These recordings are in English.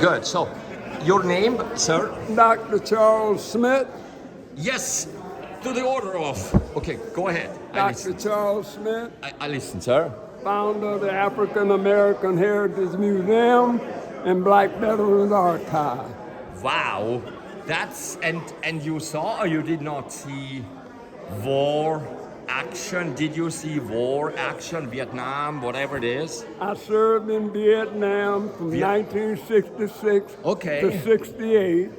Good. So, your name, sir? Dr. Charles Smith. Yes. To the order of. Okay, go ahead. Dr. Charles Smith, I listen, sir. founder of the African American Heritage Museum and Black Veterans Archive. Wow. That's and you saw or you did not see war action? Did you see war action, Vietnam, whatever it is? I served in Vietnam from 1966 Okay. to 68,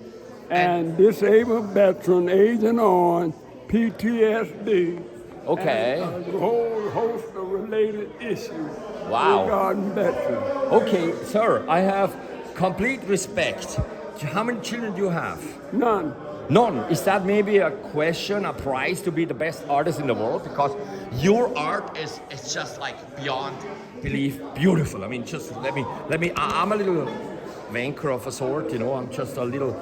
and disabled veteran, Agent on, PTSD. Okay. And a whole host of related issues Wow. regarding veterans. Okay, sir, I have complete respect. How many children do you have? None. None. Is that maybe a question, a prize to be the best artist in the world? Because your art is just like beyond belief beautiful. I mean, just let me, I'm a little wanker of a sort, you know, I'm just a little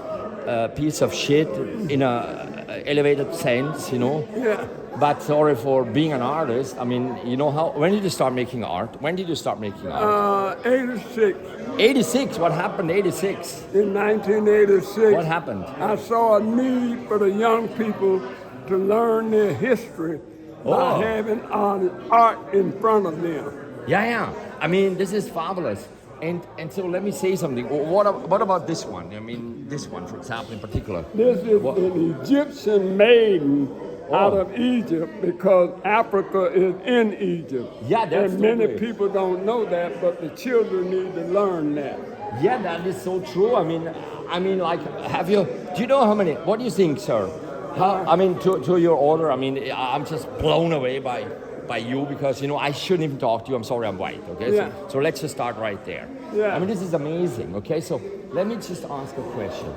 piece of shit in a elevated sense, you know. Yeah. But sorry for being an artist. I mean, you know when did you start making art? When did you start making art? 86. 86, what happened 86? In 1986. What happened? I saw a need for the young people to learn their history by having art in front of them. Yeah. I mean, this is fabulous. And so let me say something. What about this one? I mean, this one, for example, in particular. This is an Egyptian maiden out of Egypt because Africa is in Egypt. Yeah, that's and many totally. people don't know that, but the children need to learn that. Yeah, that is so true. I mean, like, do you know how many? What do you think, sir? I mean, to your order. I mean, I'm just blown away by you because, you know, I shouldn't even talk to you. I'm sorry, I'm white. Okay, Yeah. so let's just start right there. Yeah. I mean, this is amazing. Okay, so let me just ask a question.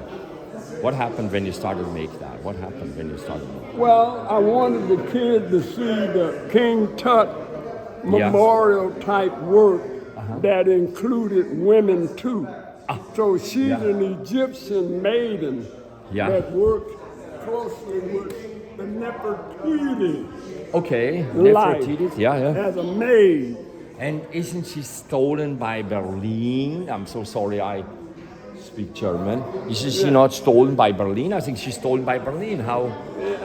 What happened when you started to make that? What happened when you started? Well, I wanted the kids to see the King Tut memorial type work that included women too. So she's an Egyptian maiden that worked closely with the Nefertiti. Okay, Life Nefertiti, yeah. as a maid. And isn't she stolen by Berlin? I'm so sorry, I speak German. Isn't she not stolen by Berlin? I think she's stolen by Berlin. How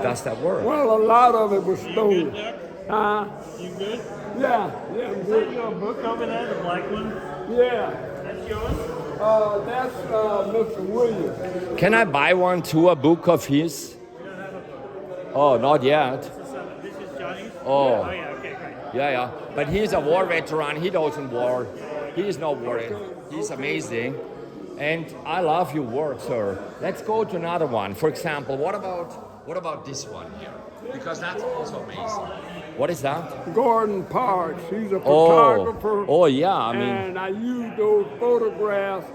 does that work? Well, a lot of it was stolen. You good? Yeah, Is that your book over there, the black one? yeah. That's yours? That's Mr. Williams. Can I buy one too, a book of his? We don't have a book. Oh, not yet. This is Johnny's? Oh. Oh, yeah, okay, great. Yeah. But he's a war veteran. He doesn't war. He is not worried. He's amazing. And I love your work, sir. Let's go to another one. For example, what about this one here? Because that's also amazing. What is that? Gordon Parks, he's a photographer. Oh yeah, I mean. And I used those photographs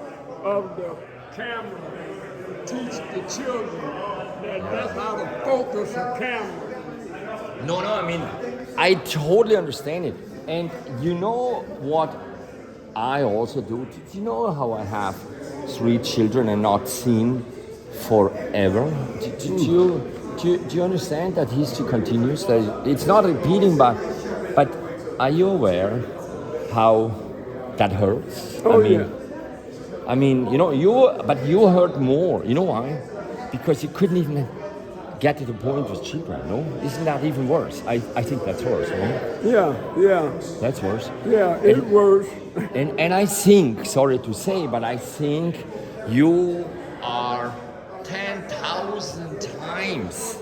of the camera to teach the children that's how to focus a camera. No, I mean, I totally understand it. And you know what I also do? Do you know how I have 3 children and not seen forever? Do you understand that history continues? That it's not repeating, but are you aware how that hurts? Oh, I mean, you know, you hurt more. You know why? Because you couldn't even get to the point with children, no? Isn't that even worse? I think that's worse, no? Yeah. That's worse. Yeah, it's worse. And I think, sorry to say, but I think you are 10,000 times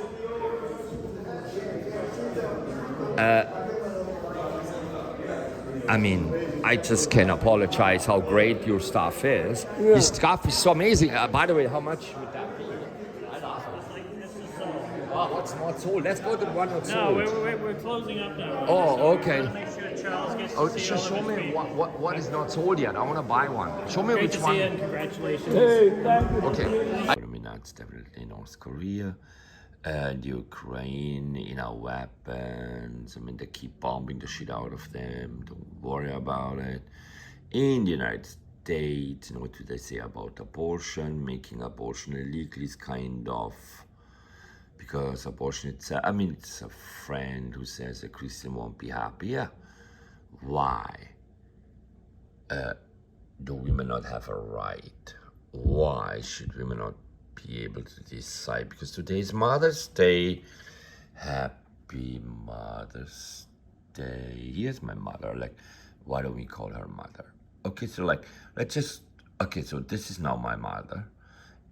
I mean, I just can apologize how great your stuff is. Yeah. Your stuff is so amazing. By the way, how much would that be? I love it. Oh, what's not sold? Let's go to the one that's sold. No, we're closing up now. Oh, okay. I want to make sure Charles gets to Oh, see just all show of me his feet. what is not sold yet. I want to buy one. Show me Great which to one. see you and congratulations. Hey, thank you. Okay. Dominance definitely North Korea and Ukraine, you know, weapons. I mean, they keep bombing the shit out of them. Don't worry about it. In the United States, you know, what do they say about abortion? Making abortion illegal is kind of, because abortion itself, I mean, it's a friend who says a Christian won't be happy. Yeah. Why? Do women not have a right? why should women not be able to decide? Because today is Mother's Day. Happy Mother's Day. Here's my mother. Like, why don't we call her mother? Okay, so like, let's just, okay, so this is now my mother.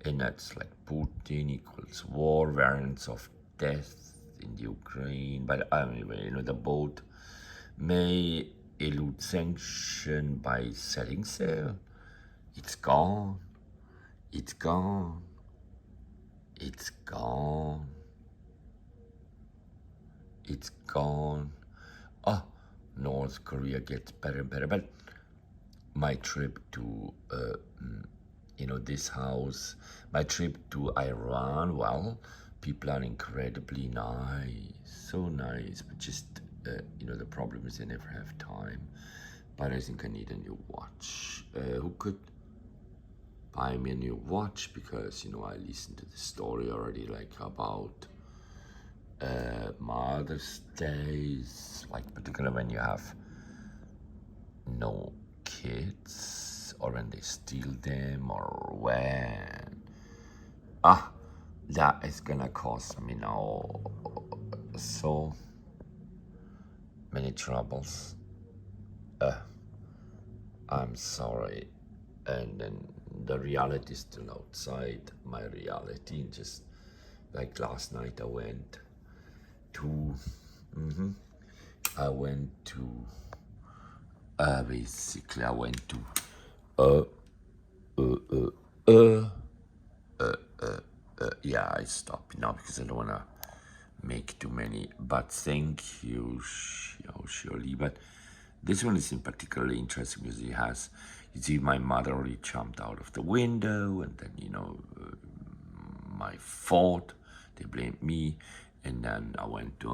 And that's like Putin equals war, variants of death in the Ukraine. But anyway, you know, the boat may elude sanction by setting sail. It's gone. It's gone. It's gone. It's gone. Oh, North Korea gets better and better. But my trip to, you know, this house, my trip to Iran, well, people are incredibly nice, so nice, but just, you know, the problem is I never have time. But I think I need a new watch. Who could buy me a new watch? Because, you know, I listened to the story already, like, about Mother's Days, like, particularly when you have no kids, or when they steal them, or when, that is gonna cost me now so many troubles. I'm sorry. And then the reality is still outside my reality. Just like last night I went to, basically I went to, yeah, I stopped now because I don't want to make too many, but thank you, surely. But this one is in particularly interesting because it has, you see, my mother already jumped out of the window, and then, you know, my fault, they blamed me, and then I went to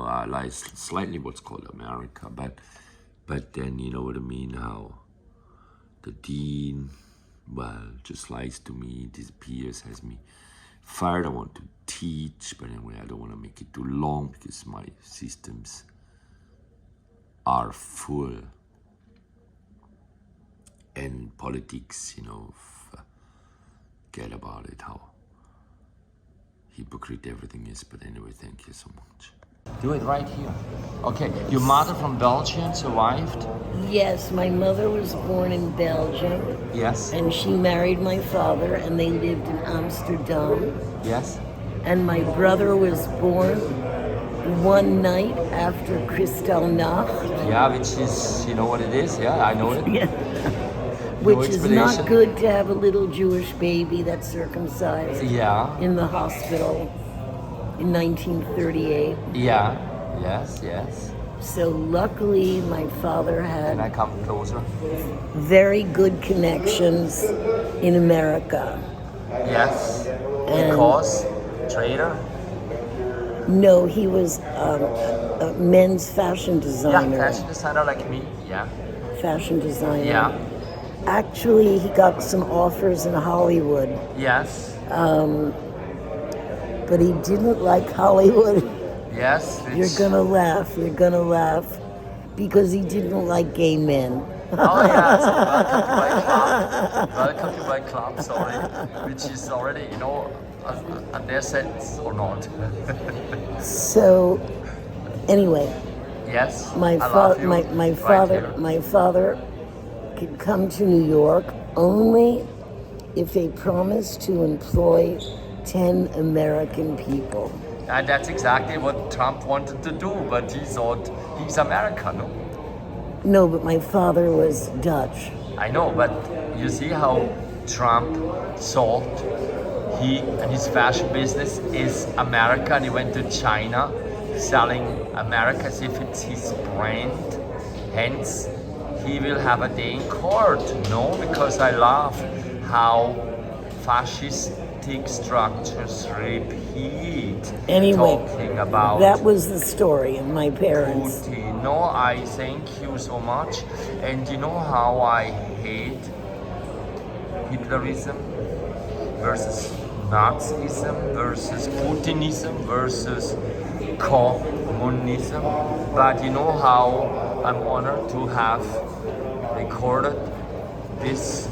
slightly what's called America, but then, you know what I mean, how the dean, well, just lies to me, disappears, has me fired. I want to teach, but anyway, I don't want to make it too long because my systems are full. And politics, you know, forget about it, how hypocrite everything is. But anyway, thank you so much. Do it right here. Okay, your mother from Belgium survived? Yes, my mother was born in Belgium. Yes. And she married my father, and they lived in Amsterdam. Yes. And my brother was born one night after Kristallnacht. Yeah, which is, you know what it is? Yeah, I know it. Yeah. Which is not good to have a little Jewish baby that's circumcised. Yeah. In the hospital in 1938. Yeah. Yes, yes. So luckily my father had Can I come closer? very good connections in America. Yes. Because trader? No, he was a men's fashion designer. Yeah, fashion designer like me. Yeah. Fashion designer. Yeah. Actually, he got some offers in Hollywood, Yes. but he didn't like Hollywood. Yes. You're gonna laugh, because he didn't like gay men. Oh yeah, so welcome to my club, sorry, which is already, you know, a their sense or not. So, anyway, Yes, my father could come to New York only if they promised to employ 10 American people. And that's exactly what Trump wanted to do, but he thought he's American, no? No, but my father was Dutch. I know, but you see how Trump thought he and his fashion business is America, and he went to China selling America as if it's his brand. Hence, he will have a day in court. No, because I love how fascistic structures repeat. Anyway, talking about that was the story of my parents. Putin. No, I thank you so much. And you know how I hate Hitlerism versus Nazism versus Putinism versus communism. But you know how I'm honored to have recorded this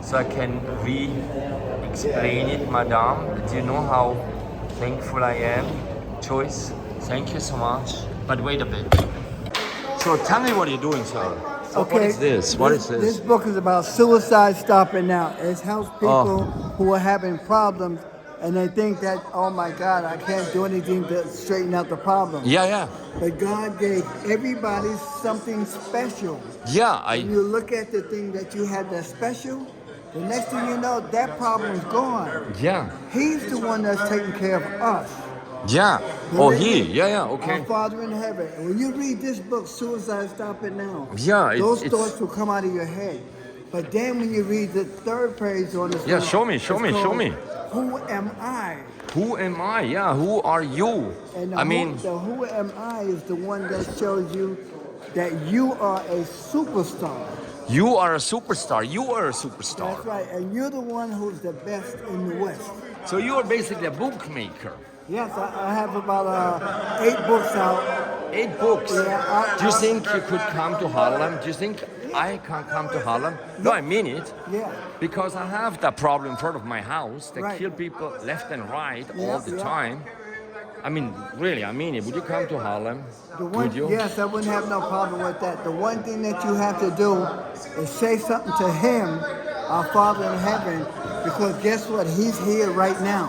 so I can re-explain it, madame. Do you know how thankful I am? Joyce, thank you so much. But wait a bit. So tell me what you're doing, sir. What is this? What is this? This book is about suicide stopping now. It helps people who are having problems and they think that, oh my God, I can't do anything to straighten out the problem. Yeah. But God gave everybody something special. Yeah, When you look at the thing that you had that's special, the next thing you know, that problem's gone. Yeah. He's the one that's taking care of us. Yeah. Oh, he. Yeah. Okay. Our Father in heaven. And when you read this book, Suicide Stop It Now, Yeah, those thoughts will come out of your head. But then when you read the third page on this, Yeah, show me. Who am I? Who am I? Yeah, who are you? And I mean, the who am I is the one that shows you that you are a superstar. you are a superstar. You are a superstar. That's right, and you're the one who's the best in the West. So you are basically a bookmaker. Yes, I have about 8 books out. 8 books. Yeah, Do you think you could come to Harlem? Do you think I can come to Harlem? No, I mean it. Yeah. Because I have that problem in front of my house. They Right. kill people left and right Yeah, all the yeah. time. I mean, really, I mean it. Would you come to Harlem? Would you? Yes, I wouldn't have no problem with that. The one thing that you have to do is say something to him, our Father in heaven, because guess what? He's here right now.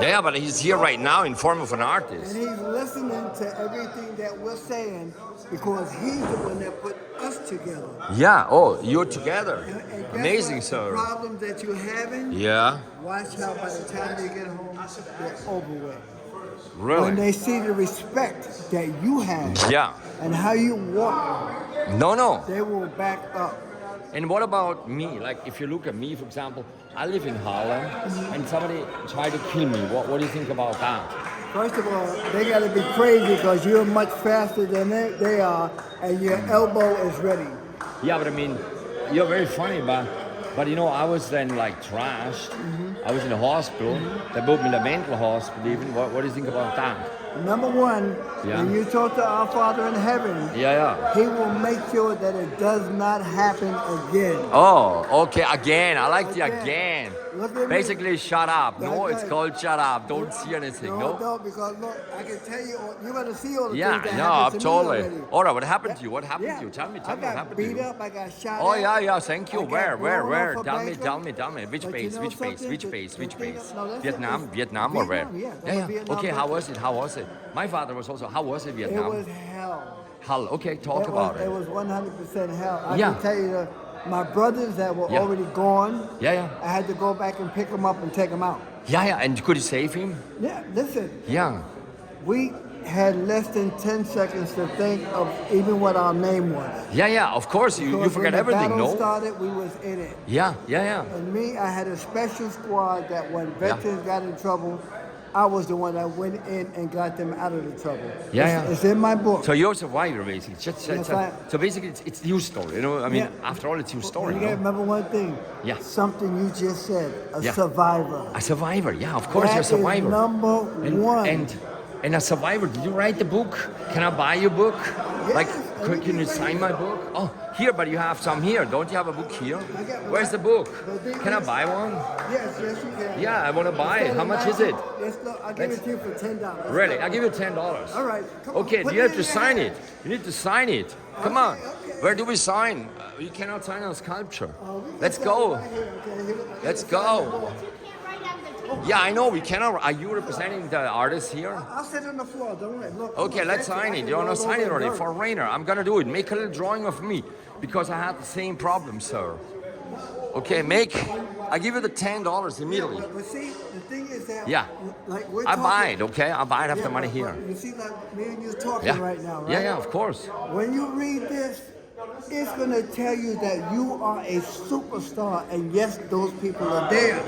Yeah, but he's here right now in form of an artist. And he's listening to everything that we're saying because he's the one that put us together. Yeah, oh, you're together. And guess Amazing, what? sir. The problems that you're having, Yeah, watch how by the time they get home, they're over with. When really? they see the respect that you have Yeah. and how you walk, No. they will back up. And what about me? Like, if you look at me, for example, I live in Harlem, and somebody tried to kill me. What do you think about that? First of all, they got to be crazy because you're much faster than they are, and your elbow is ready. Yeah, but I mean, you're very funny, but you know, I was then like trashed. I was in the hospital. They put me in the mental hospital even. What do you think about that? Number one, Yeah. when you talk to our Father in heaven, Yeah. He will make sure that it does not happen again. Oh, okay, again. I like the Again. again. Look at me. Basically, shut up. No, That's it's right. called shut up. Don't see anything, no? No, because look, I can tell you, you're going to see all the Yeah, things that no, happened to totally. me already. All right, what happened to you? What happened Yeah. to you? Tell me I what got happened to beat you. up, I got shot Oh, at. yeah, thank you. I got Where? blown off a Tell blanket. me. Which But you base? know Which base? something? Which The- base? the Which thing- base? no, that's Vietnam? it. Vietnam or where? Vietnam, yeah. Yeah. Vietnam Okay, how was veteran. it? My father was also. How was it, It Vietnam? was hell. Hell. Okay, talk about It it. was 100% hell. I Yeah. can tell you, my brothers that were Yeah. already gone, Yeah. I had to go back and pick them up and take them out. Yeah. And could you save him? Yeah, listen, Yeah. we had less than 10 seconds to think of even what our name was. Yeah. Of course, you Because forget when everything, the battle no? started, we was in it. Yeah. And me, I had a special squad that when veterans got in trouble, I was the one that went in and got them out of the trouble. Yeah. It's in my book. So you're a survivor, basically. Yes, I am. So basically, it's your story. You know, I mean, Yeah. after all, it's your story. You No? gotta remember one thing. Yeah. Something you just said. A Yeah. survivor. A survivor, yeah, of course, That you're a survivor. is number one. And a survivor. Did you write the book? Can I buy your book? Yes, Like, and can you sign my book? Oh, here, but you have some here. Don't you have a book here? got- Where's the book? the thing Can I is- buy one? Yes, you can. Yeah, I want to buy it. How much is it? I'll give it to you for $10. Really? I'll give you $10. All right. Come on, Okay, put do you it have in to your sign hand. it? You need to sign it. Come on. Where do we sign? You cannot sign on a sculpture. Let's go. Let's go. Yeah, I know, we cannot. Are you representing the artist here? I'll sit on the floor. Don't worry. Look. Okay, let's sign it. You want to sign it already for Rainer? I'm gonna do it. Make a little drawing of me because I had the same problem, sir. Okay, I give you the $10 immediately. But see, the thing is that. Yeah. Like we're I buy talking- it, okay? I buy it, have the money but here. You see, like me and you talking Yeah. right now, right? Yeah, of course. When you read this, it's gonna tell you that you are a superstar, and yes, those people are there.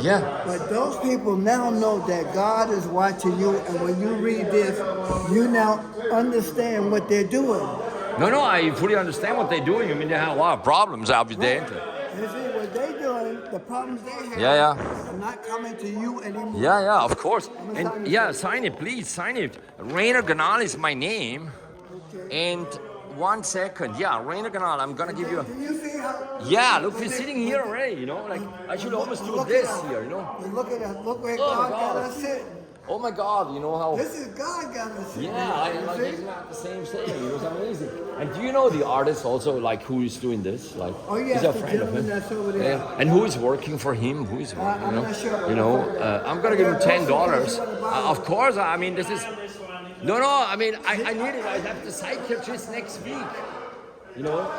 Yeah. But those people now know that God is watching you, and when you read this, you now understand what they're doing. No, I fully understand what they're doing. I mean, they have a lot of problems out there. And see, what they're doing, the problems they have Yeah. are not coming to you anymore. Yeah, of course. gonna And sign it yeah, for you. sign it, please, sign it. Rainer Ganahl is my name. Okay. And 1 second, yeah, Rainer Ganahl, I'm gonna give you. Do you see how? Yeah, look, we're sitting here already, you know, like I should almost do this here, you know. Look at that. Look where Oh my God got God. us sitting. Oh my God, you know how. This is God got us sitting. Yeah, I like it's not the same thing. It was amazing. And do you know the artist also, like who is doing this? Like, Oh yeah, he's a the friend of gentleman him. that's over there. Yeah. And who is working for him? Who is working? I'm not sure. You know, I'm gonna give him $10. Of course, I mean this is. No, I mean I need it. I have the psychiatrist next week. You know.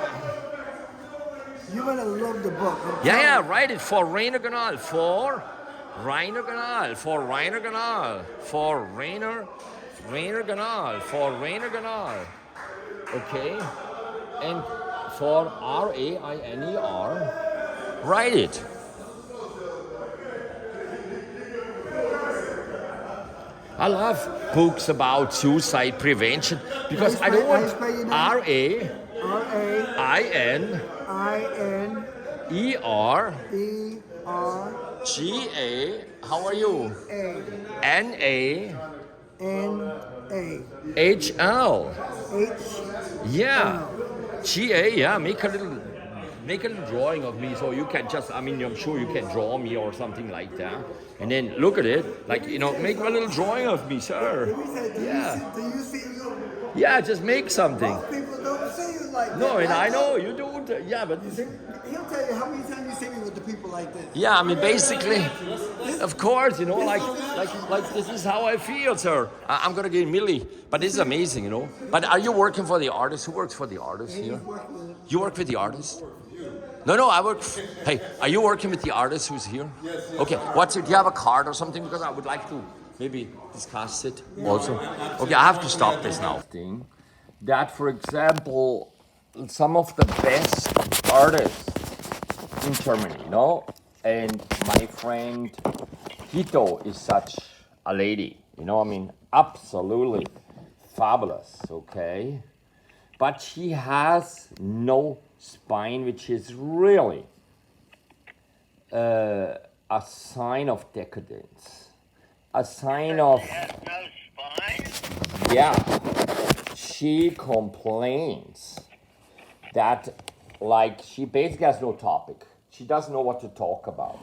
You're gonna love the book. Yeah, write it for Rainer Ganahl. For Rainer Ganahl. For Rainer Ganahl. For Rainer Ganahl. For Rainer Ganahl. Okay? And for RAINER, write it. I love books about suicide prevention because I don't want RAINER. GA, how are you? NAHL. Yeah. GA, yeah, make a little drawing of me so you can just, I mean, I'm sure you can draw me or something like that. And then look at it, like, you know, make a little drawing of me, sir. Yeah. Do you see you? Yeah, just make something. Most people don't see you like that. No, and I know you don't, yeah, but. He'll tell you how many times you see me with the people like this. Yeah, I mean, basically, of course, you know, like this is how I feel, sir. I'm gonna get Millie, but this is amazing, you know. But are you working for the artist? Who works for the artist here? You work with the artist? No, I work. Hey, are you working with the artist who's here? Yes. Okay, what's it? Do you have a card or something? Because I would like to maybe discuss it also. Okay, I have to stop this now. That, for example, some of the best artists in Germany, you know, and my friend HITO is such a lady, you know, I mean, absolutely fabulous, okay? But she has no spine, which is really a sign of decadence, a sign of... Has no spine? Yeah, she complains that, like, she basically has no topic. She doesn't know what to talk about.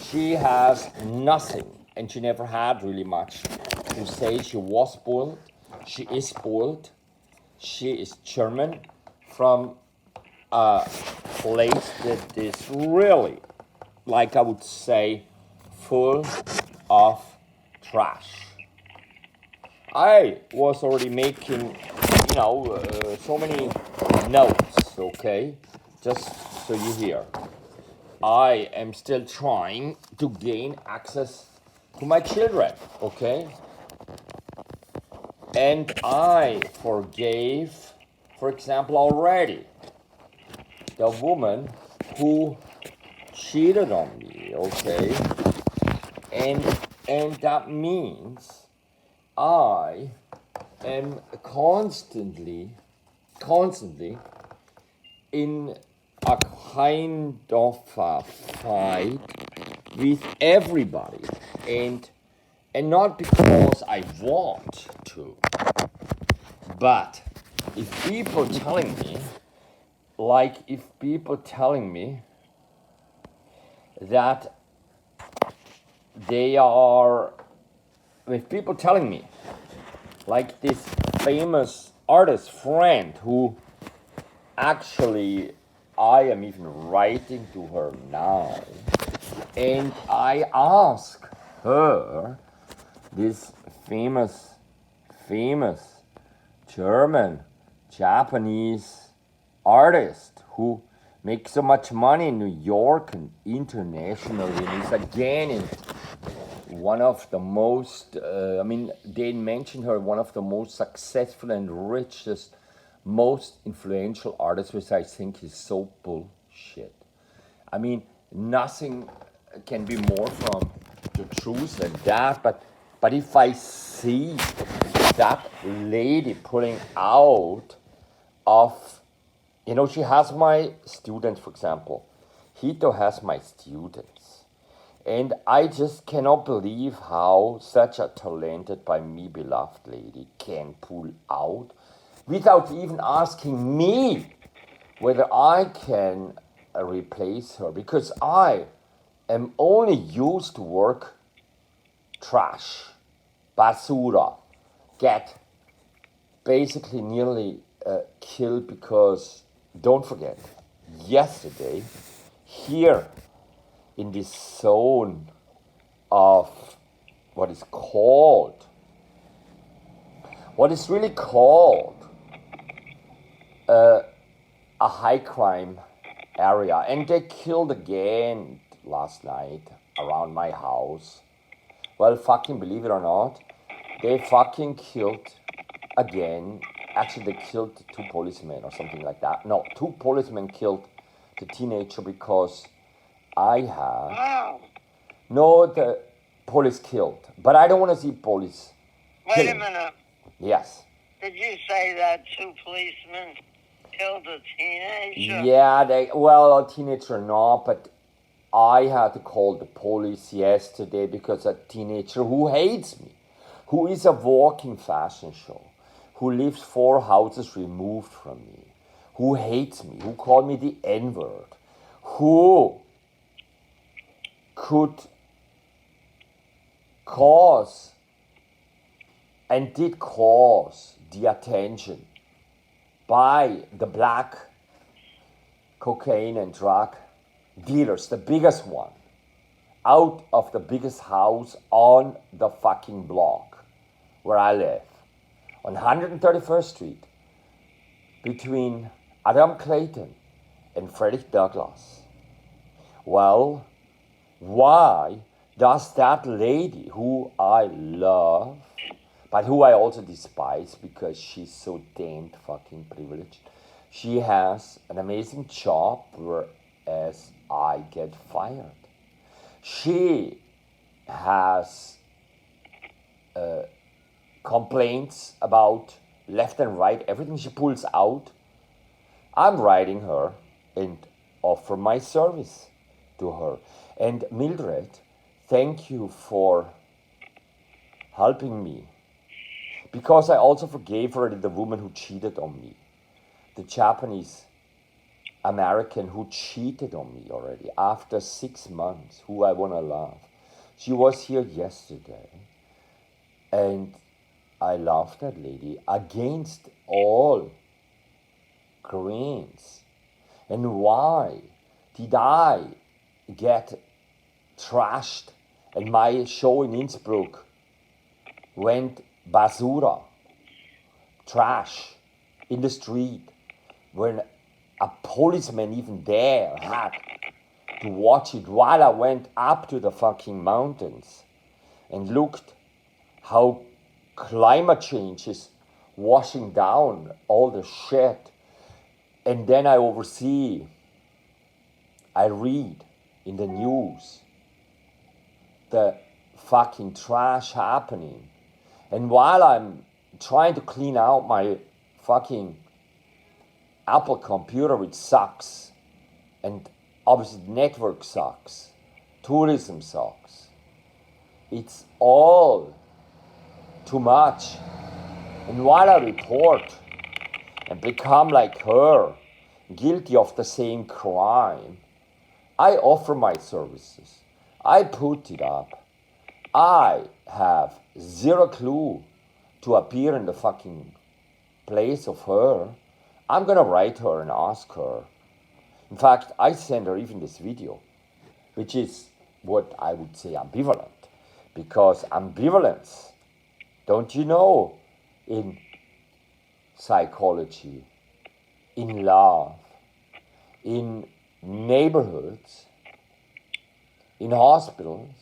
She has nothing, and she never had really much to say. She was spoiled. She is spoiled. She is German from a place that is really, like I would say, full of trash. I was already making, you know, so many notes, okay? Just so you hear. I am still trying to gain access to my children, okay? And I forgave, for example, already the woman who cheated on me, okay? And that means I am constantly in a kind of a fight with everybody, and not because I want to, but if people telling me that they are, with people telling me, like this famous artist friend who actually I am even writing to her now, and I ask her, this famous German, Japanese artist who makes so much money in New York and internationally, and is again in one of the most, they mentioned her one of the most successful and richest, most influential artists, which I think is so bullshit. I mean, nothing can be more from the truth than that, but if I see that lady pulling out of, you know, she has my students, for example. HITO has my students. And I just cannot believe how such a talented, by me beloved lady can pull out without even asking me whether I can replace her because I am only used to work trash, basura, get basically nearly killed because, don't forget, yesterday, here in this zone of what is really called a high crime area, and they killed again last night around my house. Well, fucking believe it or not, they fucking killed again. Actually, they killed 2 policemen or something like that. No, 2 policemen killed the teenager because I had... Wow. No, the police killed. But I don't want to see police Wait killing. a minute. Yes. Did you say that 2 policemen killed a teenager? Yeah, a teenager not, but I had to call the police yesterday because a teenager who hates me, who is a walking fashion show, who lives 4 houses removed from me, who hates me, who called me the N-word, who could cause and did cause the attention by the black cocaine and drug dealers, the biggest one, out of the biggest house on the fucking block where I live, on 131st Street, between Adam Clayton and Frederick Douglass. Well, why does that lady, who I love, but who I also despise because she's so damned fucking privileged, she has an amazing job whereas I get fired. She has complaints about left and right, everything she pulls out. I'm writing her and offer my service to her. And Mildred, thank you for helping me. Because I also forgave her the woman who cheated on me. The Japanese American who cheated on me already after 6 months, who I want to love. She was here yesterday. And I love that lady against all Koreans. And why did I get trashed and my show in Innsbruck went basura, trash in the street when a policeman even there had to watch it while I went up to the fucking mountains and looked how climate change is washing down all the shit. And then I read in the news the fucking trash happening. And while I'm trying to clean out my fucking Apple computer, which sucks, and obviously the network sucks, tourism sucks, it's all too much. And while I report and become like her, guilty of the same crime, I offer my services. I put it up. I have zero clue to appear in the fucking place of her. I'm gonna write her and ask her. In fact, I send her even this video, which is what I would say ambivalent. Because ambivalence, don't you know, in psychology, in love, in neighborhoods, in hospitals,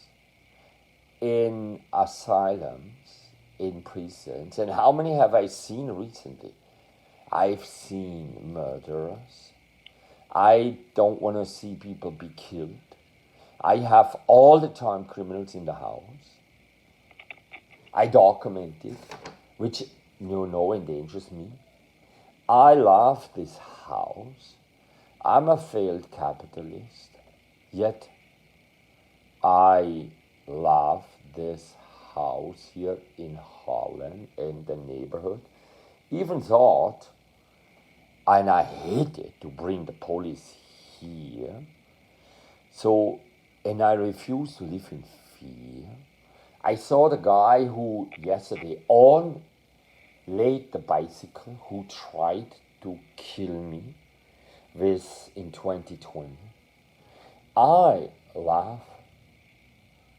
in asylums, in prisons. And how many have I seen recently? I've seen murderers. I don't want to see people be killed. I have all the time criminals in the house. I document it, which you know endangers me. I love this house. I'm a failed capitalist, yet I love this house here in Holland and the neighborhood. Even thought, and I hated to bring the police fear. So, and I refuse to live in fear. I saw the guy who yesterday laid the bicycle who tried to kill me in 2020. I love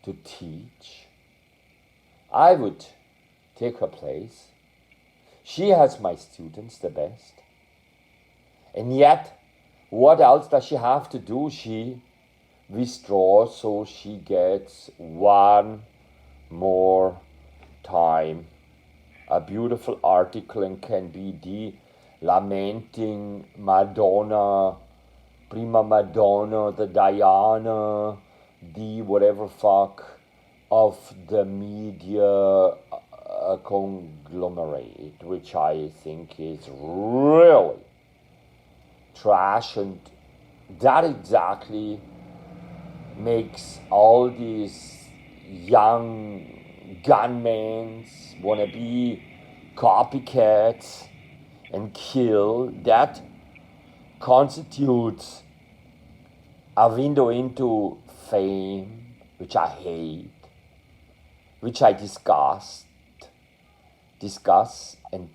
to teach. I would take her place. She has my students the best. And yet, what else does she have to do? She withdraws so she gets one more time a beautiful article and can be the lamenting Madonna, prima Madonna, the Diana, the whatever fuck of the media conglomerate, which I think is really trash, and that exactly makes all these young gunmen wanna be copycats and kill. That constitutes a window into fame, which I hate, which I discuss, and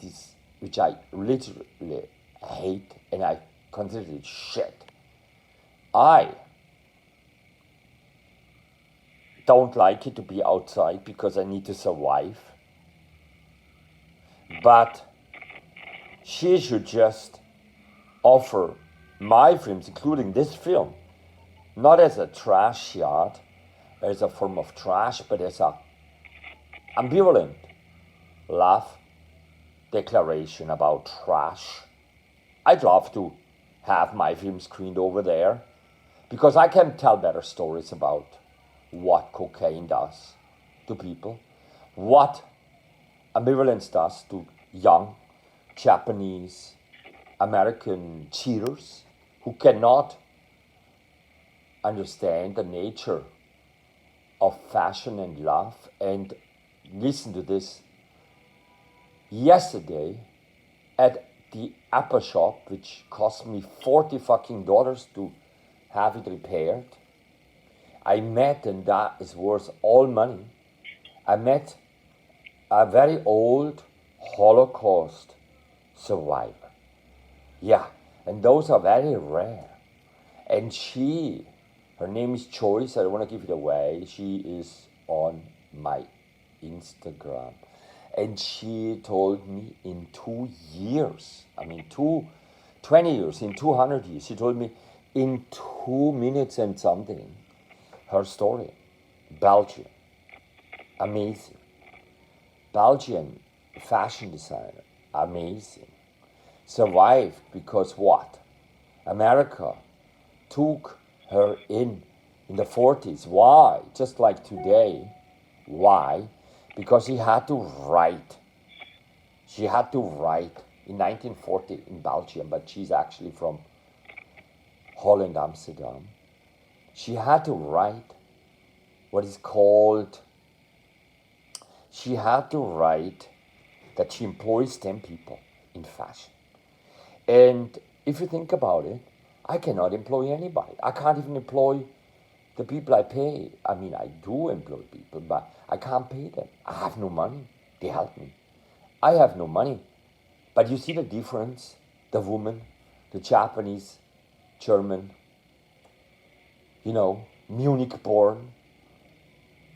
which I literally hate, and I consider it shit. I don't like it to be outside because I need to survive. But she should just offer my films, including this film, not as a trash yard, as a form of trash, but as a ambivalent love declaration about trash. I'd love to have my film screened over there because I can tell better stories about what cocaine does to people, what ambivalence does to young Japanese American cheaters who cannot understand the nature of fashion and love. And listen to this. Yesterday at the Apple shop, which cost me $40 to have it repaired, I met, and that is worth all money, I met a very old Holocaust survivor. Yeah, and those are very rare. And her name is JOYCE, I don't want to give it away, she is on my Instagram. And she told me in 2 years, 20 years, in 200 years, she told me in 2 minutes and something, her story. Belgium, amazing. Belgian fashion designer, amazing. Survived because what? America took her in the 40s. Why? Just like today. Why? Because she had to write. She had to write in 1940 in Belgium, but she's actually from Holland, Amsterdam. She had to write what is called, she had to write that she employs 10 people in fashion. And if you think about it, I cannot employ anybody. I can't even employ the people I pay. I do employ people, but I can't pay them. I have no money. They help me. I have no money. But you see the difference? The woman, the Japanese, German, Munich-born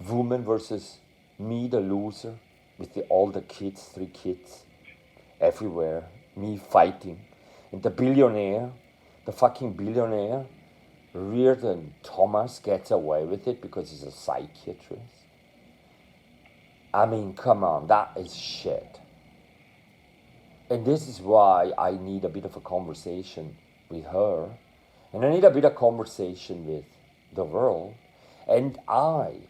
woman versus me, the loser, with all the kids, 3 kids, everywhere, me fighting. And the billionaire, the fucking billionaire, Reardon Thomas gets away with it because he's a psychiatrist. Come on, that is shit. And this is why I need a bit of a conversation with her, and I need a bit of conversation with the world, and I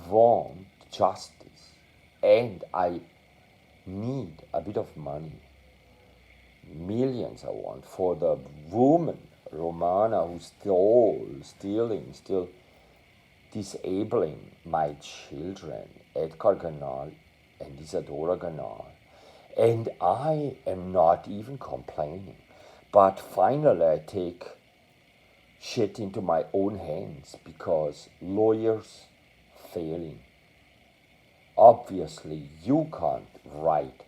want justice, and I need a bit of money. Millions I want for the woman, Romana, who's still disabling my children, Edgar Ganahl and Isadora Ganahl. And I am not even complaining. But finally I take shit into my own hands because lawyers failing. Obviously you can't write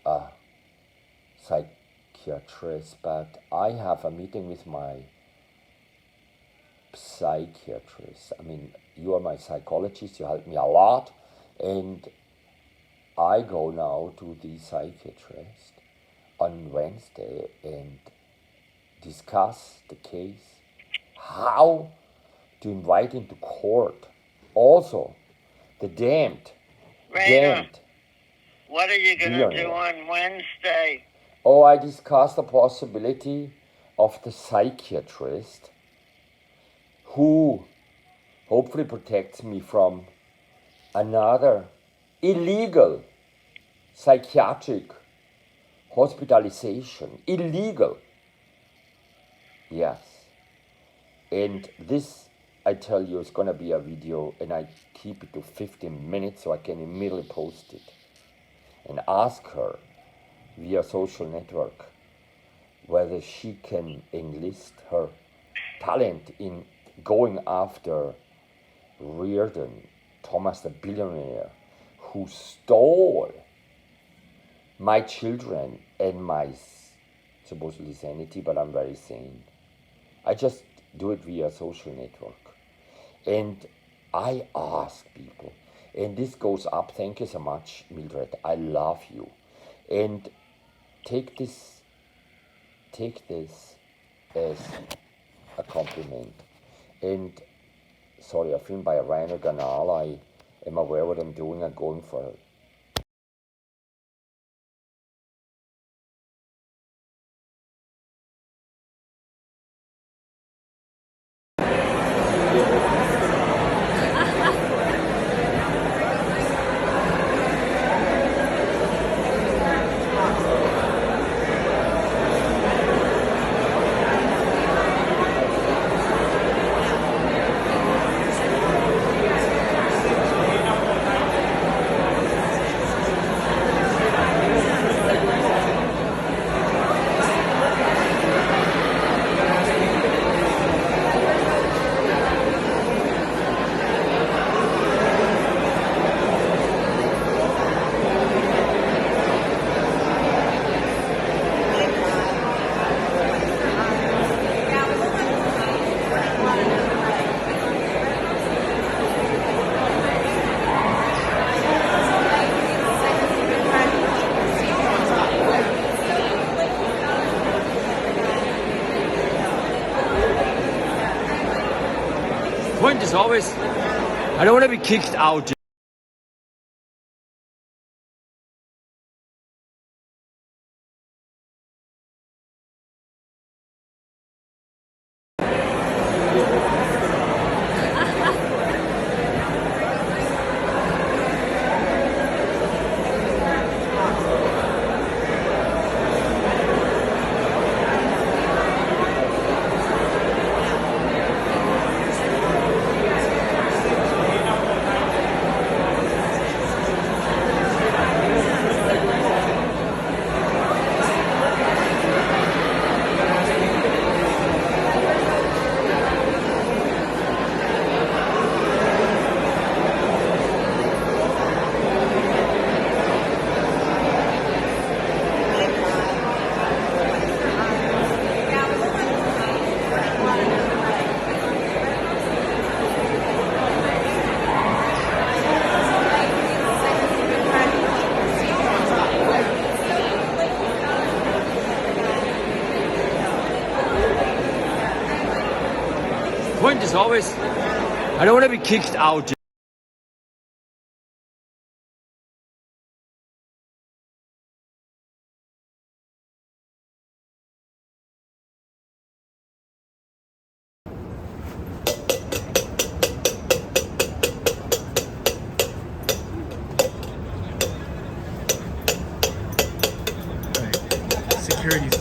a psychiatrist, but I have a meeting with my psychiatrist. I mean, you are my psychologist, you help me a lot, and I go now to the psychiatrist on Wednesday and discuss the case, how to invite into court. Also, the damned, Raina, what are you going to do billionaire. on Wednesday? Oh, I discussed the possibility of the psychiatrist who hopefully protects me from another illegal psychiatric hospitalization. Illegal. Yes. And this, I tell you, is going to be a video, and I keep it to 15 minutes so I can immediately post it and ask her via social network whether she can enlist her talent in going after Reardon, Thomas the billionaire, who stole my children and my supposedly sanity, but I'm very sane. I just do it via social network. And I ask people, and this goes up, thank you so much, Mildred, I love you. And take this as a compliment. And sorry, a film by Rainer Ganahl, I am aware what I'm doing, I'm going for it. Point is always, I don't want to be kicked out. Point is always, I don't want to be kicked out. Securities.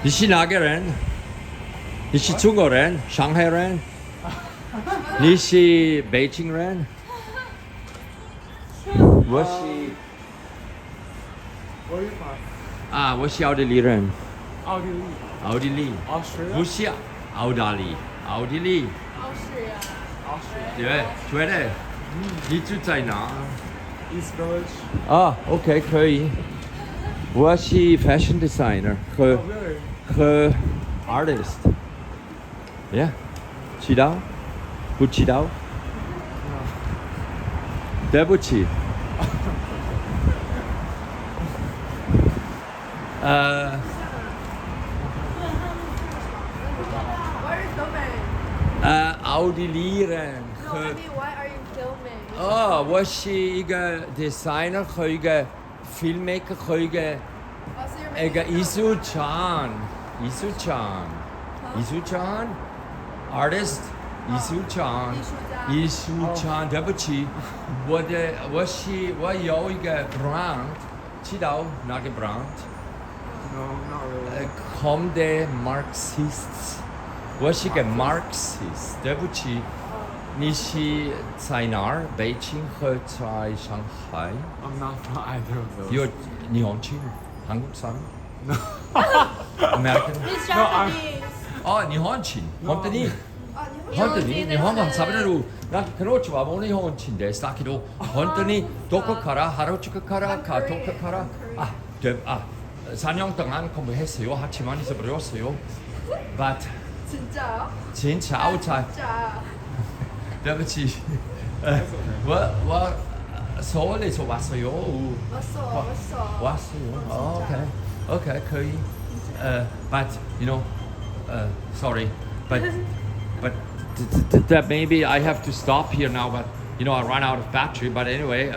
你是哪个人？你是中国人、上海人？你是北京人？我是 Where are you from? 啊，我是奥地利人。奥地利。奥地利， Austria? 不是澳大利，奥地利。 Austria. 对，对的。你住在哪？ East Village. 啊，OK，可以。我是 fashion designer 和 Oh, really? 和 artist。Yeah， 知道？不知道？对不起。Why are you filming? 奥地利人 No, 和 I mean, why are you filming? 我是一个 designer 和一个 filmmaker 和一个 Oh, so you're 一个 making 艺术家，artist 艺术家，艺术家，对不起，我有一个 brand，知道哪个 brand？ No, not really. Comme des Marxists， 我是个 Marxist， 对不起，你是在哪儿？北京和在上海？ I'm not from either of those. 有日本人、韓國人？American？ He's No, I'm- Japanese. 哦，日本人、本当に。本当に日本語喋れる。なんか彼女はもう日本人です。だけど本当にどこから原宿からか東京から4년 동안 공부했어요. 하지만 잊어버렸어요. But 진짜? 진짜 아우차. 진짜. 对不起，我서울에서 왔어요. 왔어요. Okay, 可以。But you know, sorry, but that maybe I have to stop here now. But you know, I ran out of battery. But anyway,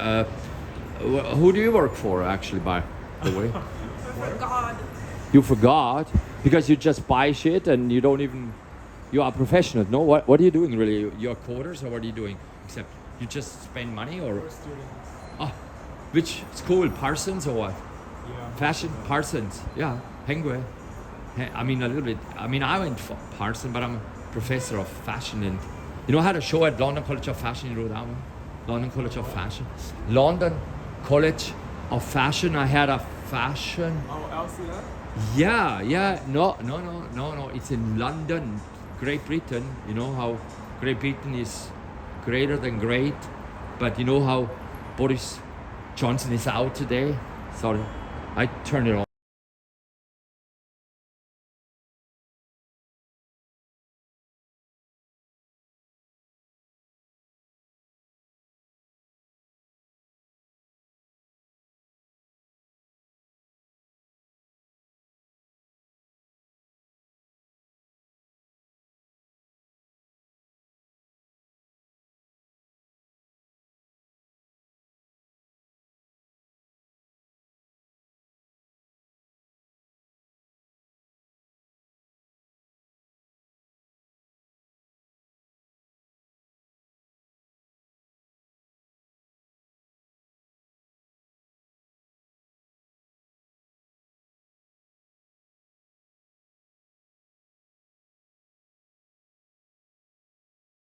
who do you work for, actually, by the way? God. You forgot because you just buy shit and you don't even. You are professional. No, what are you doing really? Your quarters or what are you doing? Except you just spend money or. We're students. Ah, which school? Parsons or what? Yeah. Fashion Parsons. Yeah, Hengwe. I mean a little bit. I mean I went for Parsons, but I'm a professor of fashion and you know I had a show at London College of Fashion in Rhode Island. London College of Fashion. London College of Fashion. I had a fashion. Oh, LCF? Yeah. No. It's in London, Great Britain. You know how Great Britain is greater than great, but you know how Boris Johnson is out today. Sorry, I turned it on.